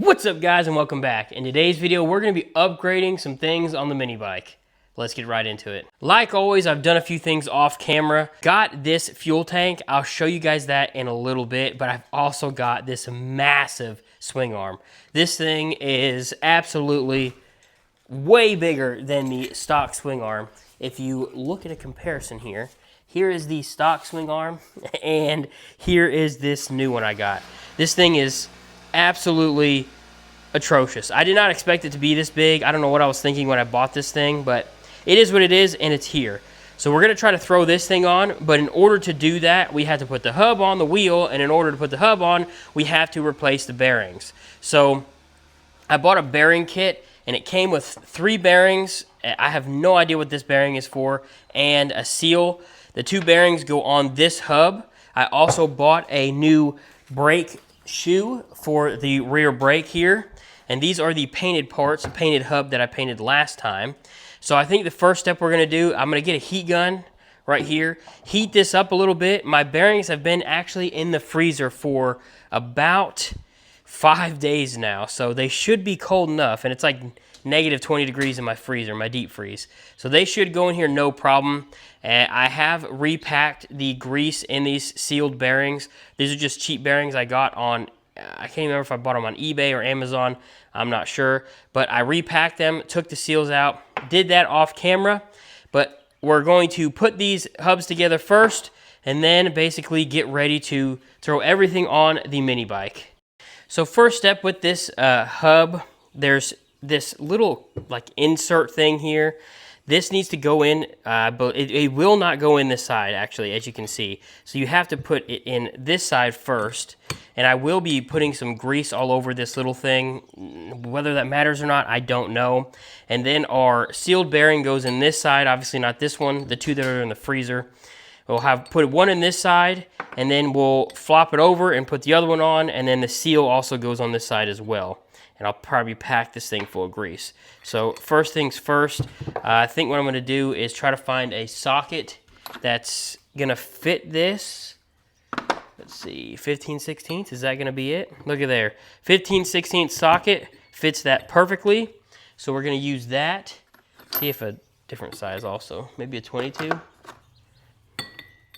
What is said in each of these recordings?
What's up, guys, and welcome back. In today's video, we're going to be upgrading some things on the mini bike. Let's get right into it. Like always, I've done a few things off camera. Got this fuel tank. I'll show you guys that in a little bit, but I've also got this massive swing arm. This thing is absolutely way bigger than the stock swing arm. If you look at a comparison here, here is the stock swing arm, and here is this new one I got. This thing is absolutely atrocious. I did not expect it to be this big. I don't know what I was thinking when I bought this thing, but it is what it is, and it's here. So we're going to try to throw this thing on, but in order to do that, we had to put the hub on the wheel, and in order to put the hub on, we have to replace the bearings. So I bought a bearing kit, and it came with 3 bearings. I have no idea what this bearing is for, and a seal. The 2 bearings go on this hub. I also bought a new brake shoe for the rear brake here, and these are the painted parts, the painted hub that I painted last time. So I think the first step we're going to do, I'm going to get a heat gun right here, heat this up a little bit. My bearings have been actually in the freezer for about 5 days now, so they should be cold enough, and it's like negative 20 degrees in my freezer, my deep freeze. So they should go in here no problem. I have repacked the grease in these sealed bearings. These are just cheap bearings I got on, I can't remember if I bought them on eBay or Amazon, I'm not sure. But I repacked them, took the seals out, did that off camera. But we're going to put these hubs together first, and then basically get ready to throw everything on the mini bike. So first step with this hub, there's this little like insert thing here. This needs to go in, but it will not go in this side, actually, as you can see. So you have to put it in this side first, and I will be putting some grease all over this little thing. Whether that matters or not, I don't know. And then our sealed bearing goes in this side, obviously not this one, the 2 that are in the freezer. We'll put one in this side, and then we'll flop it over and put the other one on, and then the seal also goes on this side as well. And I'll probably pack this thing full of grease. So first things first, I think what I'm going to do is try to find a socket that's going to fit this. Let's see, 15/16, is that going to be it? Look at there, 15/16 socket fits that perfectly. So we're going to use that. See if a different size also, maybe a 22.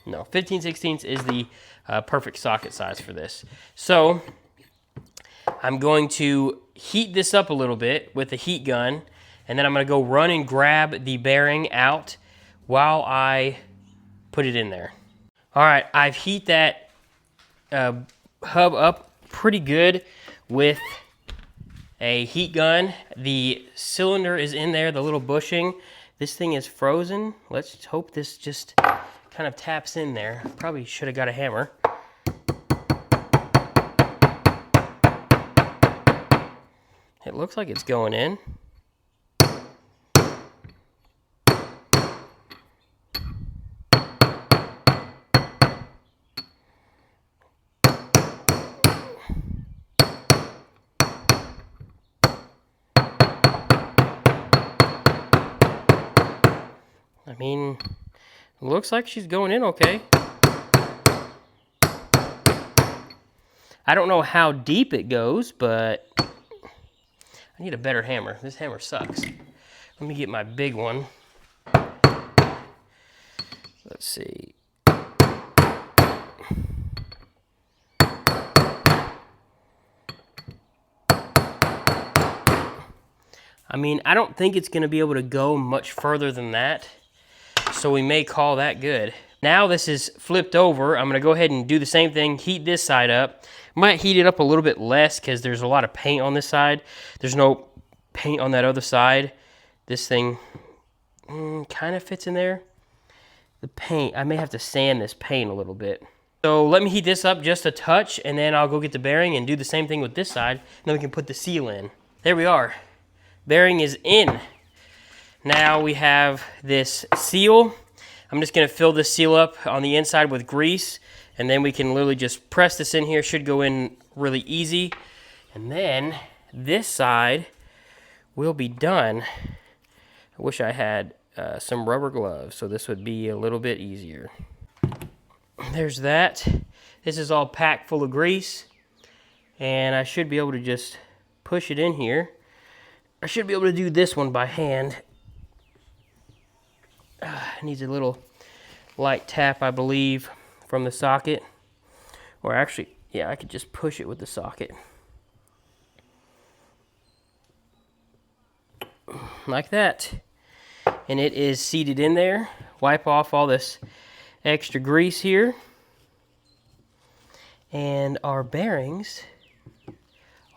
No, 15/16 is the perfect socket size for this. So I'm going to heat this up a little bit with the heat gun, and then I'm going to go run and grab the bearing out while I put it in there. All right, I've heat that hub up pretty good with a heat gun. The cylinder is in there, the little bushing. This thing is frozen. Let's hope this just kind of taps in there. Probably should have got a hammer. It looks like it's going in. I mean, it looks like she's going in okay. I don't know how deep it goes, but I need a better hammer. This hammer sucks. Let me get my big one. Let's see. I mean, I don't think it's going to be able to go much further than that, so we may call that good. Now this is flipped over. I'm going to go ahead and do the same thing, heat this side up. Might heat it up a little bit less because there's a lot of paint on this side. There's no paint on that other side. This thing kind of fits in there. The paint, I may have to sand this paint a little bit. So let me heat this up just a touch, and then I'll go get the bearing and do the same thing with this side, and then we can put the seal in. There we are. Bearing is in. Now we have this seal. I'm just going to fill this seal up on the inside with grease, and then we can literally just press this in here. Should go in really easy. And then this side will be done. I wish I had some rubber gloves, so this would be a little bit easier. There's that. This is all packed full of grease, and I should be able to just push it in here. I should be able to do this one by hand. Needs a little light tap, I believe, from the socket. Or actually, yeah, I could just push it with the socket. Like that. And it is seated in there. Wipe off all this extra grease here. And our bearings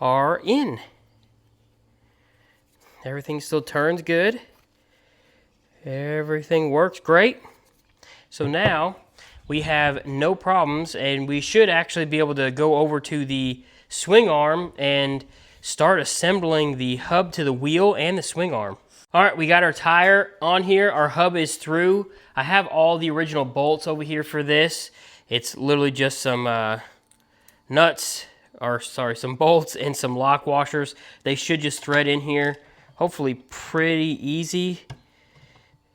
are in. Everything still turns good. Everything works great. So now we have no problems, and we should actually be able to go over to the swing arm and start assembling the hub to the wheel and the swing arm. All right, we got our tire on here. Our hub is through. I have all the original bolts over here for this. It's literally just some some bolts and some lock washers. They should just thread in here. Hopefully pretty easy.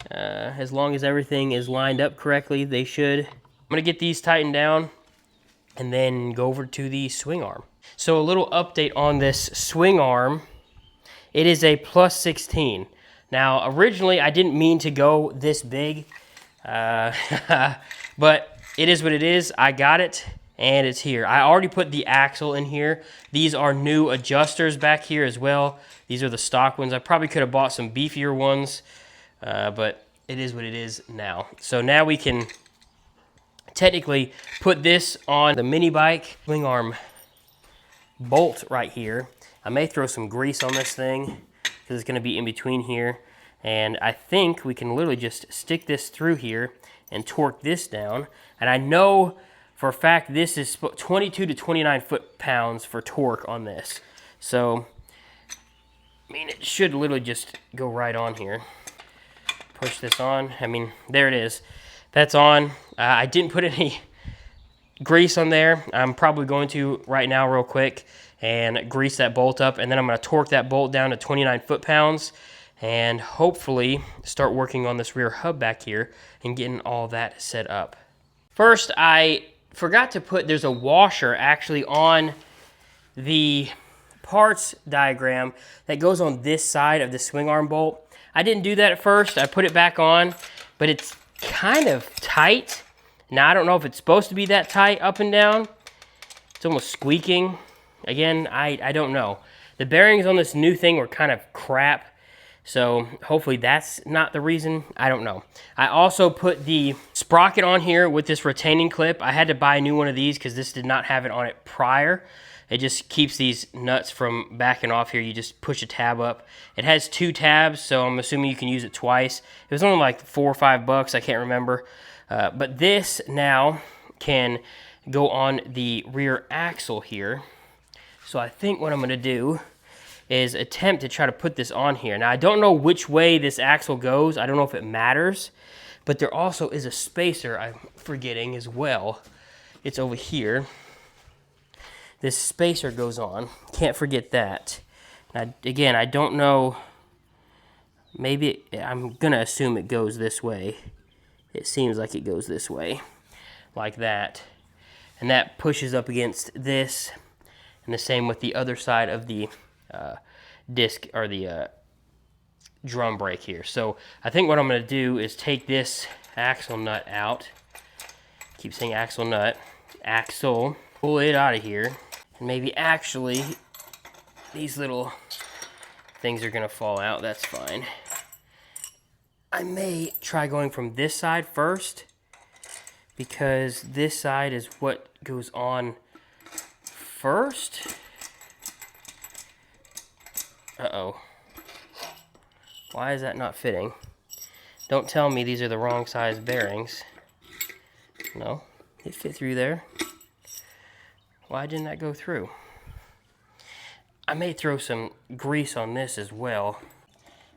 As long as everything is lined up correctly, they should. I'm gonna get these tightened down and then go over to the swing arm. So a little update on this swing arm. It is a plus 16. Now, originally I didn't mean to go this big, but it is what it is. I got it and it's here. I already put the axle in here. These are new adjusters back here as well. These are the stock ones. I probably could have bought some beefier ones, but it is what it is now. So now we can technically put this on the mini bike swing arm bolt right here. I may throw some grease on this thing because it's going to be in between here. And I think we can literally just stick this through here and torque this down. And I know for a fact this is 22 to 29 foot-pounds for torque on this. So, I mean, it should literally just go right on here. Push this on. I mean, there it is. That's on. I didn't put any grease on there. I'm probably going to right now real quick and grease that bolt up, and then I'm going to torque that bolt down to 29 foot-pounds and hopefully start working on this rear hub back here and getting all that set up. First, I forgot to put, there's a washer actually on the parts diagram that goes on this side of the swing arm bolt. I didn't do that at first. I put it back on, but it's kind of tight. Now, I don't know if it's supposed to be that tight up and down. It's almost squeaking. Again, I don't know. The bearings on this new thing were kind of crap, so hopefully that's not the reason. I don't know. I also put the sprocket on here with this retaining clip. I had to buy a new one of these because this did not have it on it prior. It just keeps these nuts from backing off here. You just push a tab up. It has 2 tabs, so I'm assuming you can use it twice. It was only like $4 or $5, I can't remember. But this now can go on the rear axle here. So I think what I'm going to do is attempt to try to put this on here. Now, I don't know which way this axle goes. I don't know if it matters. But there also is a spacer I'm forgetting as well. It's over here. This spacer goes on. Can't forget that. Now, again, I don't know. Maybe I'm going to assume it goes this way. It seems like it goes this way. Like that. And that pushes up against this. And the same with the other side of the disc or the drum brake here. So I think what I'm going to do is take this axle nut out. Keep saying axle nut. Axle. Pull it out of here. And maybe actually these little things are going to fall out. That's fine. I may try going from this side first because this side is what goes on first. Uh-oh. Why is that not fitting? Don't tell me these are the wrong size bearings. No, it fit through there. Why didn't that go through? I may throw some grease on this as well.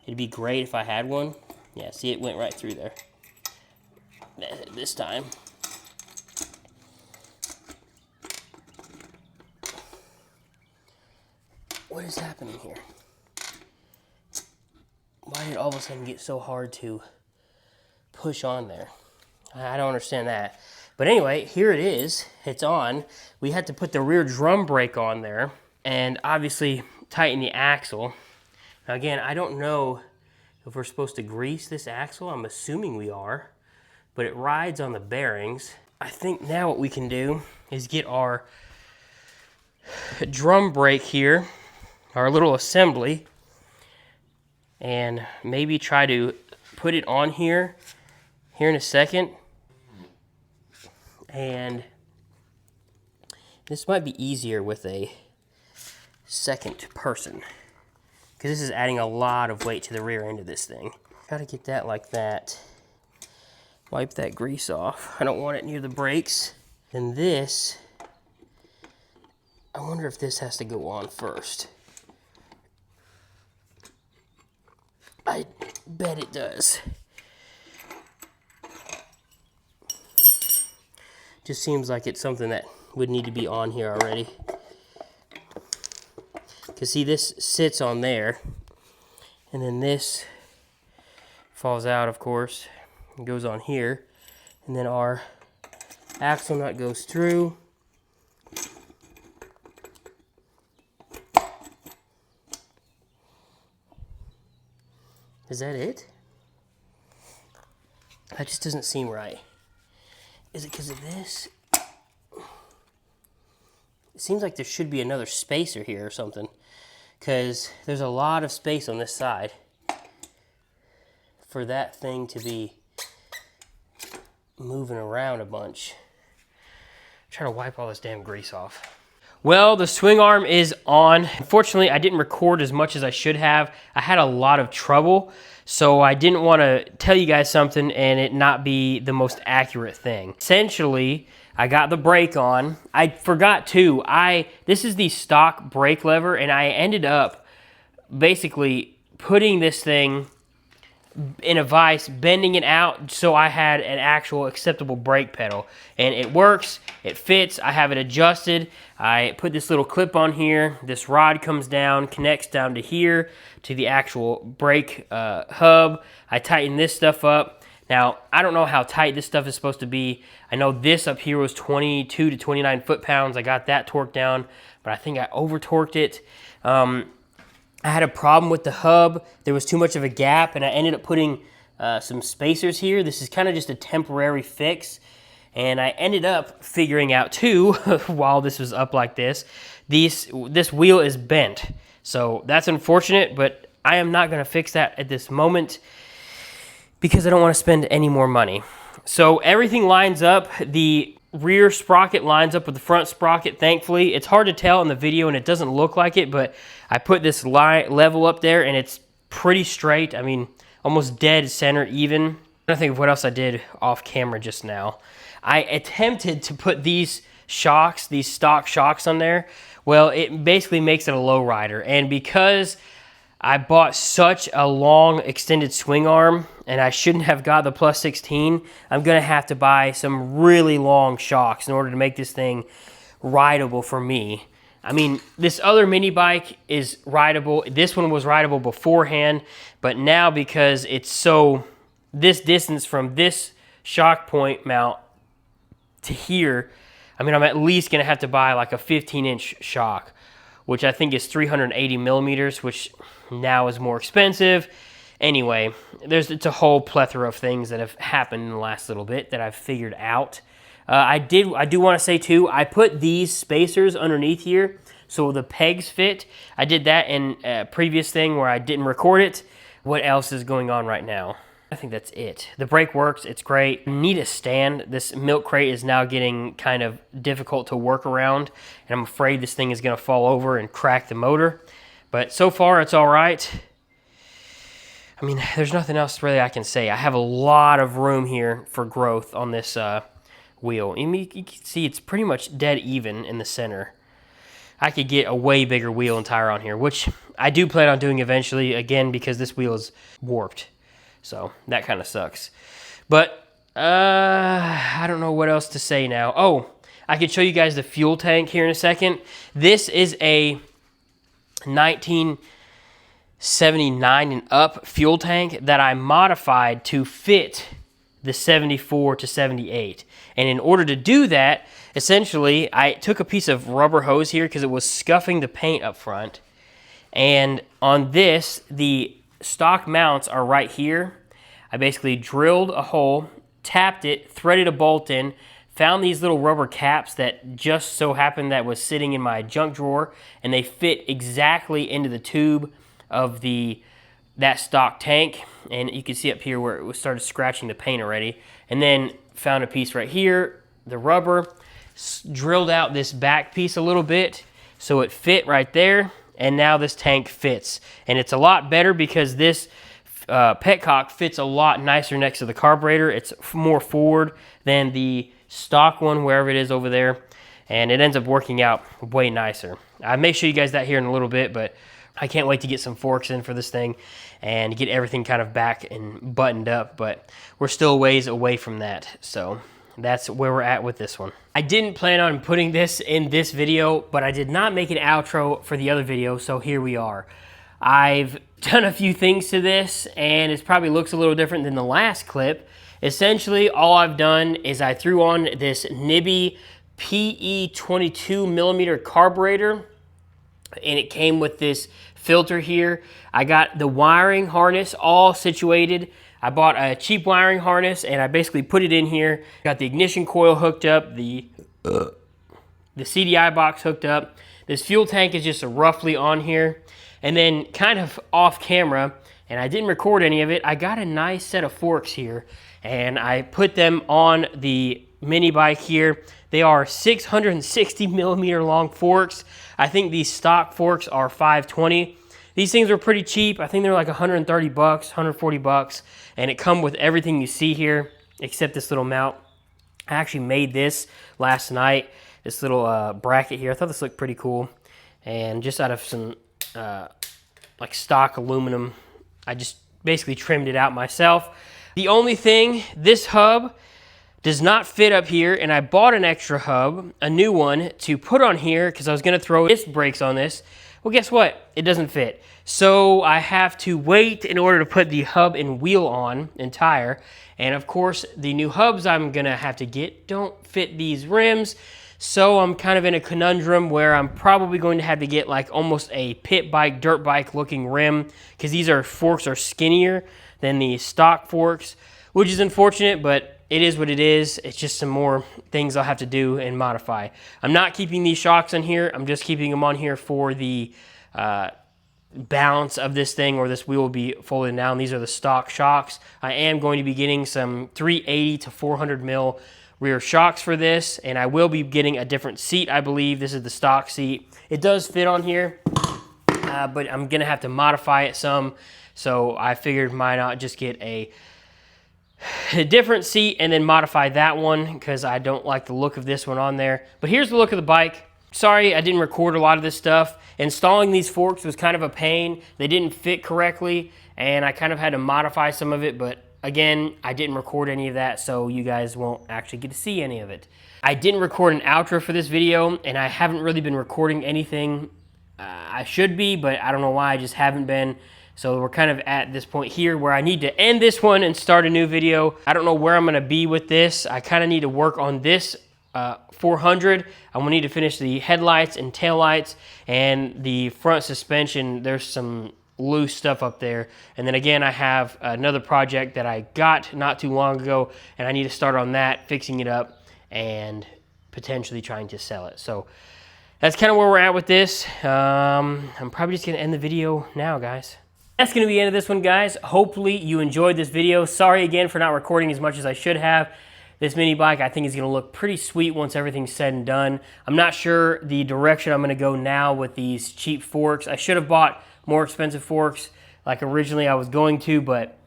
It'd be great if I had one. Yeah, see, it went right through there. This time. What is happening here? Why did it all of a sudden get so hard to push on there? I don't understand that. But anyway, here it is. It's on. We had to put the rear drum brake on there. And obviously, tighten the axle. Now again, I don't know if we're supposed to grease this axle. I'm assuming we are, but it rides on the bearings. I think now what we can do is get our drum brake here, our little assembly, and maybe try to put it on here in a second. And this might be easier with a second person, because this is adding a lot of weight to the rear end of this thing. Gotta get that like that. Wipe that grease off. I don't want it near the brakes. And this, I wonder if this has to go on first. I bet it does. Just seems like it's something that would need to be on here already. Because see, this sits on there, and then this falls out, of course, and goes on here, and then our axle nut goes through. Is that it? That just doesn't seem right. Is it because of this? It seems like there should be another spacer here or something, because there's a lot of space on this side for that thing to be moving around a bunch. I'm trying to wipe all this damn grease off. Well, the swing arm is on. Unfortunately, I didn't record as much as I should have. I had a lot of trouble, so I didn't want to tell you guys something and it not be the most accurate thing. Essentially, I got the brake on. I forgot too, this is the stock brake lever, and I ended up basically putting this thing in a vise, bending it out so I had an actual acceptable brake pedal. And it works, it fits, I have it adjusted. I put this little clip on here, this rod comes down, connects down to here, to the actual brake hub. I tighten this stuff up. Now, I don't know how tight this stuff is supposed to be. I know this up here was 22 to 29 foot-pounds. I got that torqued down, but I think I over-torqued it. I had a problem with the hub. There was too much of a gap, and I ended up putting some spacers here. This is kind of just a temporary fix, and I ended up figuring out too, while this was up like this wheel is bent. So that's unfortunate, but I am not going to fix that at this moment because I don't want to spend any more money. So everything lines up. The rear sprocket lines up with the front sprocket, thankfully. It's hard to tell in the video and it doesn't look like it, but I put this level up there and it's pretty straight. I mean, almost dead center even. I'm trying to think of what else I did off camera just now. I attempted to put these shocks, these stock shocks on there. Well, it basically makes it a low rider, and because I bought such a long extended swing arm and I shouldn't have got the plus 16, I'm gonna have to buy some really long shocks in order to make this thing rideable for me. I mean, this other mini bike is rideable. This one was rideable beforehand, but now because it's so, this distance from this shock point mount to here, I mean, I'm at least gonna have to buy like a 15-inch shock, which I think is 380 millimeters, which now is more expensive. Anyway, it's a whole plethora of things that have happened in the last little bit that I've figured out. I do want to say too, I put these spacers underneath here so the pegs fit. I did that in a previous thing where I didn't record it. What else is going on right now? I think that's it. The brake works, it's great. I need a stand. This milk crate is now getting kind of difficult to work around, and I'm afraid this thing is gonna fall over and crack the motor. But so far, it's all right. I mean, there's nothing else really I can say. I have a lot of room here for growth on this wheel. I mean, you can see it's pretty much dead even in the center. I could get a way bigger wheel and tire on here, which I do plan on doing eventually, again, because this wheel is warped. So that kind of sucks. But I don't know what else to say now. Oh, I could show you guys the fuel tank here in a second. This is a 1979 and up fuel tank that I modified to fit the 74 to 78. And in order to do that, essentially, I took a piece of rubber hose here because it was scuffing the paint up front. And on this, the stock mounts are right here. I basically drilled a hole, tapped it, threaded a bolt in, found these little rubber caps that just so happened that was sitting in my junk drawer, and they fit exactly into the tube of that stock tank. And you can see up here where it started scratching the paint already. And then found a piece right here, the rubber, drilled out this back piece a little bit so it fit right there. And now this tank fits. And it's a lot better because this petcock fits a lot nicer next to the carburetor. It's more forward than the stock one, wherever it is over there. And it ends up working out way nicer. I may show you guys that here in a little bit, but I can't wait to get some forks in for this thing and get everything kind of back and buttoned up. But we're still a ways away from that. So that's where we're at with this one. I didn't plan on putting this in this video, but I did not make an outro for the other video, so here we are. I've done a few things to this, and it probably looks a little different than the last clip. Essentially, all I've done is I threw on this Nibby PE 22mm carburetor, and it came with this filter here. I got the wiring harness all situated. I bought a cheap wiring harness, and I basically put it in here. Got the ignition coil hooked up, the CDI box hooked up. This fuel tank is just roughly on here. And then kind of off camera, and I didn't record any of it, I got a nice set of forks here, and I put them on the mini bike here. They are 660mm long forks. I think these stock forks are 520. These things were pretty cheap. I think they're like 130 bucks, 140 bucks, and it come with everything you see here except this little mount. I actually made this last night, this little bracket here. I thought this looked pretty cool, and just out of some like stock aluminum, I just basically trimmed it out myself. The only thing, this hub does not fit up here, and I bought an extra hub, a new one, to put on here because I was going to throw disc brakes on this. Well, guess what? It doesn't fit. So I have to wait in order to put the hub and wheel on and tire. And of course, the new hubs I'm going to have to get don't fit these rims. So I'm kind of in a conundrum where I'm probably going to have to get like almost a pit bike, dirt bike looking rim, because these forks are skinnier than the stock forks, which is unfortunate, but it is what it is. It's just some more things I'll have to do and modify. I'm not keeping these shocks on here. I'm just keeping them on here for the balance of this thing, or this wheel will be folded down. These are the stock shocks. I am going to be getting some 380 to 400 mil rear shocks for this, and I will be getting a different seat, I believe. This is the stock seat. It does fit on here, but I'm gonna have to modify it some, so I figured why not just get a different seat and then modify that one, because I don't like the look of this one on there. But here's the look of the bike. Sorry I didn't record a lot of this stuff. Installing these forks was kind of a pain. They didn't fit correctly, and I kind of had to modify some of it, but again, I didn't record any of that, so you guys won't actually get to see any of it. I didn't record an outro for this video, and I haven't really been recording anything. I should be, but I don't know why, I just haven't been. So we're kind of at this point here where I need to end this one and start a new video. I don't know where I'm gonna be with this. I kind of need to work on this 400. I'm gonna need to finish the headlights and taillights, and the front suspension. There's some loose stuff up there. And then again, I have another project that I got not too long ago, and I need to start on that, fixing it up, and potentially trying to sell it. So that's kind of where we're at with this. I'm probably just gonna end the video now, guys. That's gonna be the end of this one, guys. Hopefully you enjoyed this video. Sorry again for not recording as much as I should have. This mini bike, I think, is gonna look pretty sweet once everything's said and done. I'm not sure the direction I'm gonna go now with these cheap forks. I should have bought more expensive forks like originally I was going to, but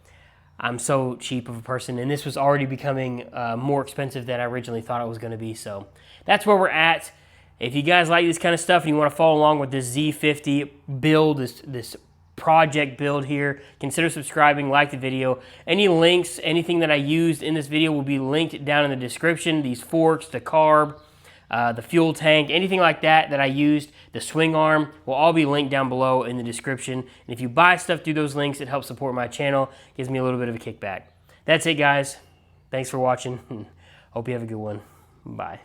I'm so cheap of a person, and this was already becoming more expensive than I originally thought it was going to be. So that's where we're at. If you guys like this kind of stuff and you want to follow along with this Z50 build, this project build here, consider subscribing, like the video. Any links, anything that I used in this video will be linked down in the description. These forks, the carb, the fuel tank, anything like that I used, the swing arm, will all be linked down below in the description. And if you buy stuff through those links, it helps support my channel, gives me a little bit of a kickback. That's it, guys. Thanks for watching. Hope you have a good one. Bye.